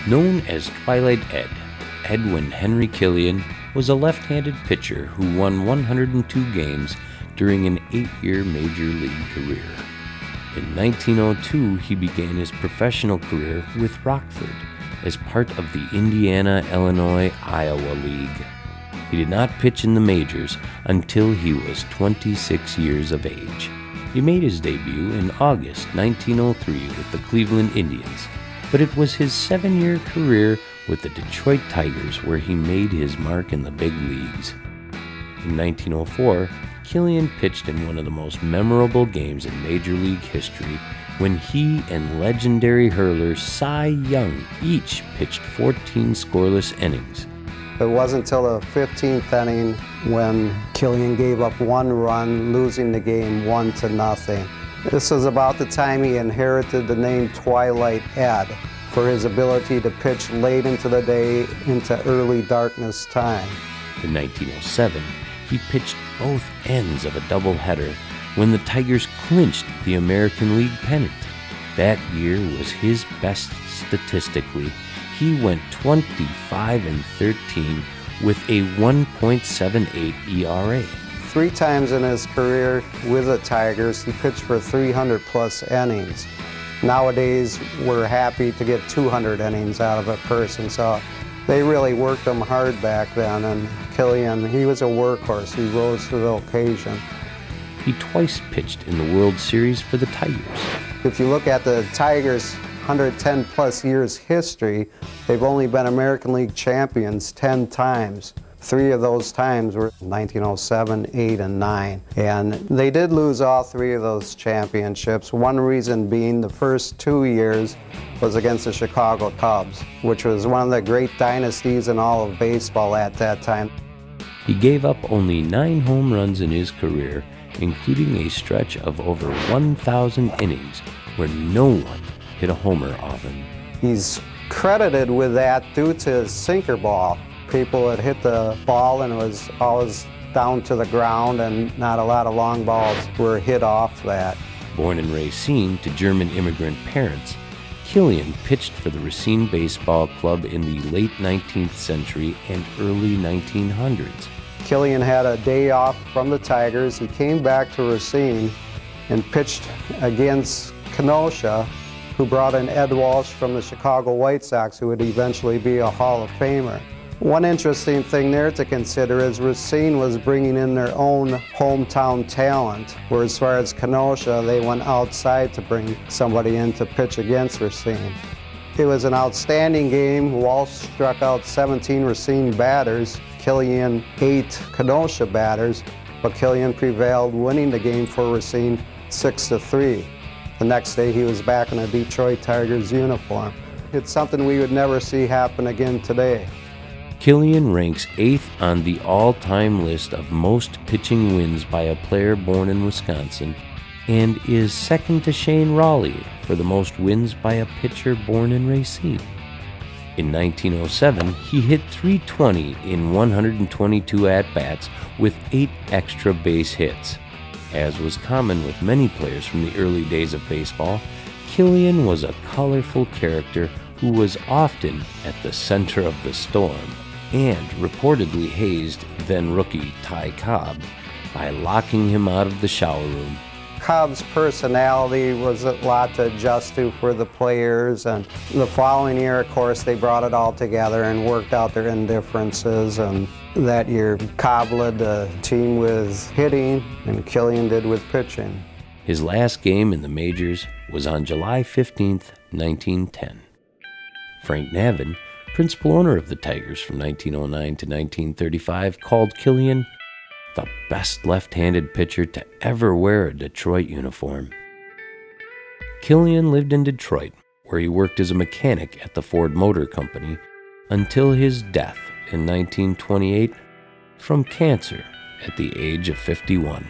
Known as Twilight Ed, Edwin Henry Killian was a left-handed pitcher who won 102 games during an 8-year major league career. In 1902, he began his professional career with Rockford as part of the Indiana-Illinois-Iowa League. He did not pitch in the majors until he was 26 years of age. He made his debut in August 1903 with the Cleveland Indians, but it was his 7-year career with the Detroit Tigers where he made his mark in the big leagues. In 1904, Killian pitched in one of the most memorable games in Major League history when he and legendary hurler Cy Young each pitched 14 scoreless innings. It wasn't until the 15th inning when Killian gave up 1 run, losing the game 1-0. This was about the time he inherited the name Twilight Ed for his ability to pitch late into the day into early darkness time. In 1907, he pitched both ends of a doubleheader when the Tigers clinched the American League pennant. That year was his best statistically. He went 25-13 with a 1.78 ERA. 3 times in his career with the Tigers, he pitched for 300-plus innings. Nowadays, we're happy to get 200 innings out of a person, so they really worked him hard back then, and Killian, he was a workhorse. He rose to the occasion. He twice pitched in the World Series for the Tigers. If you look at the Tigers' 110-plus years history, they've only been American League champions 10 times. 3 of those times were 1907, 8, and 9. And they did lose all 3 of those championships. One reason being the first 2 years was against the Chicago Cubs, which was one of the great dynasties in all of baseball at that time. He gave up only 9 home runs in his career, including a stretch of over 1,000 innings where no one hit a homer off him. He's credited with that due to his sinker ball. People had hit the ball and it was always down to the ground, and not a lot of long balls were hit off that. Born in Racine to German immigrant parents, Killian pitched for the Racine Baseball Club in the late 19th century and early 1900s. Killian had a day off from the Tigers. He came back to Racine and pitched against Kenosha, who brought in Ed Walsh from the Chicago White Sox, who would eventually be a Hall of Famer. One interesting thing there to consider is Racine was bringing in their own hometown talent, where as far as Kenosha, they went outside to bring somebody in to pitch against Racine. It was an outstanding game. Walsh struck out 17 Racine batters, Killian 8 Kenosha batters, but Killian prevailed, winning the game for Racine 6-3. The next day he was back in a Detroit Tigers uniform. It's something we would never see happen again today. Killian ranks 8th on the all-time list of most pitching wins by a player born in Wisconsin, and is second to Shane Raleigh for the most wins by a pitcher born in Racine. In 1907, he hit .320 in 122 at-bats with 8 extra base hits. As was common with many players from the early days of baseball, Killian was a colorful character who was often at the center of the storm, and reportedly hazed then-rookie Ty Cobb by locking him out of the shower room. Cobb's personality was a lot to adjust to for the players, and the following year, of course, they brought it all together and worked out their indifferences, and that year Cobb led the team with hitting and Killian did with pitching. His last game in the majors was on July 15th, 1910. Frank Navin, principal owner of the Tigers from 1909 to 1935, called Killian the best left-handed pitcher to ever wear a Detroit uniform. Killian lived in Detroit, where he worked as a mechanic at the Ford Motor Company until his death in 1928 from cancer at the age of 51.